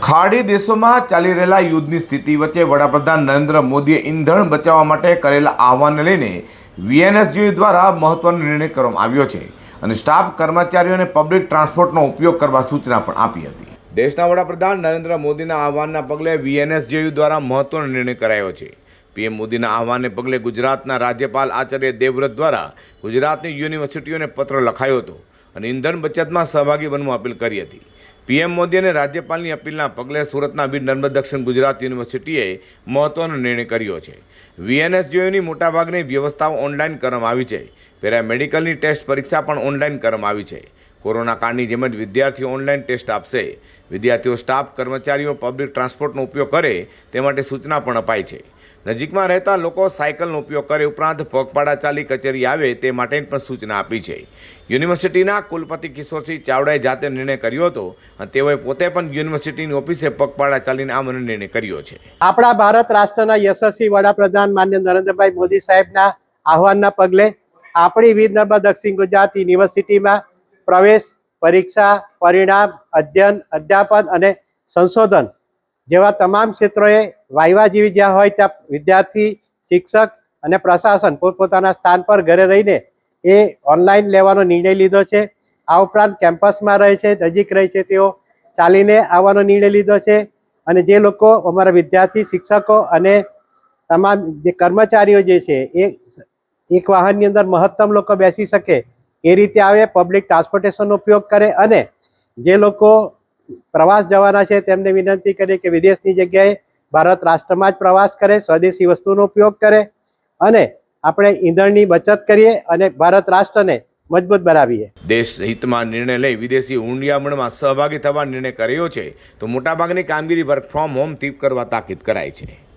ખાડી દેશોમાં ચાલી રહેલા યુદ્ધની સ્થિતિ વચ્ચે વડાપ્રધાન નરેન્દ્ર મોદીએ ઈંધણ બચાવવા માટે કરેલા આહવાનને લઈને વીએનએસજી દ્વારા મહત્વનો નિર્ણય કરવામાં આવ્યો છે અને સ્ટાફ કર્મચારીઓને પબ્લિક ટ્રાન્સપોર્ટનો ઉપયોગ કરવા સૂચના પણ આપી હતી। દેશના વડાપ્રધાન નરેન્દ્ર મોદીના આહવાનના પગલે વીએનએસજી દ્વારા મહત્વનો નિર્ણય કરાયો છે। પીએમ મોદીના આહવાનને પગલે ગુજરાતના રાજ્યપાલ આચાર્ય દેવવ્રત દ્વારા ગુજરાતની યુનિવર્સિટીઓને પત્ર લખાયો હતો અને ઈંધણ બચતમાં સહભાગી બનવા અપીલ કરી હતી। પીએમ મોદી અને રાજ્યપાલની અપીલના પગલે સુરતના વીર નર્મદ દક્ષિણ ગુજરાત યુનિવર્સિટીએ મહત્વનો નિર્ણય કર્યો છે। વીએનએસજીઓની મોટાભાગની વ્યવસ્થાઓ ઓનલાઈન કરવામાં આવી છે। પેરામેડિકલની ટેસ્ટ પરીક્ષા પણ ઓનલાઈન કરવામાં આવી છે। કોરોના કાળની જેમ જ વિદ્યાર્થીઓ ઓનલાઈન ટેસ્ટ આપશે। વિદ્યાર્થીઓ, સ્ટાફ, કર્મચારીઓ પબ્લિક ટ્રાન્સપોર્ટનો ઉપયોગ કરે તે માટે સૂચના પણ અપાઈ છે। નજીકમાં રહેતા લોકો સાયકલનો ઉપયોગ કરે ઉપરાંત પગપાળા ચાલી કચેરી આવે તે માટેની પણ સૂચના આપી છે। યુનિવર્સિટીના કુલપતિ કિશોરસિંહ ચાવડાએ જાતે નિર્ણય કર્યો હતો અને તેઓએ પોતે પણ યુનિવર્સિટીની ઓફિસે પગપાળા ચાલીને આ નિર્ણય કર્યો છે। આપણા ભારત રાષ્ટ્રના યશસ્વી વડાપ્રધાન માન્ય નરેન્દ્રભાઈ મોદી સાહેબના આહવાનના પગલે આપણી વીર નર્મદ દક્ષિણ ગુજરાત યુનિવર્સિટીમાં પ્રવેશ પરીક્ષા, પરિણામ, અધ્યયન, અધ્યાપન અને સંશોધન જેવા તમામ ક્ષેત્રોએ વાયવા જેવી જ્યાં હોય ત્યાં વિદ્યાર્થી, શિક્ષક અને પ્રશાસન પોતપોતાના સ્થાન પર ઘરે રહીને એ ઓનલાઈન લેવાનો નિર્ણય લીધો છે। આ ઉપરાંત કેમ્પસમાં રહે છે, નજીક રહે છે તેઓ ચાલીને આવવાનો નિર્ણય લીધો છે અને જે લોકો અમારા વિદ્યાર્થી, શિક્ષકો અને તમામ જે કર્મચારીઓ જે છે એ એક વાહનની અંદર મહત્તમ લોકો બેસી શકે એ રીતે આવે, પબ્લિક ટ્રાન્સપોર્ટેશનનો ઉપયોગ કરે અને જે લોકો પ્રવાસ જવાના છે તેમને વિનંતી કરીએ કે વિદેશની જગ્યાએ ભારત રાષ્ટ્રમાં જ પ્રવાસ કરે, સ્વદેશી વસ્તુનો ઉપયોગ કરે અને આપણે ઈંધણની બચત કરીએ અને ભારત રાષ્ટ્રને મજબૂત બનાવીએ। દેશ હિતમાં નિર્ણય લઈ વિદેશી હુંડિયામણમાં સહભાગી થવા નિર્ણય કર્યો છે તો મોટાભાગની કામગીરી વર્ક ફ્રોમ હોમથી કરવા તાકીદ કરાઈ છે।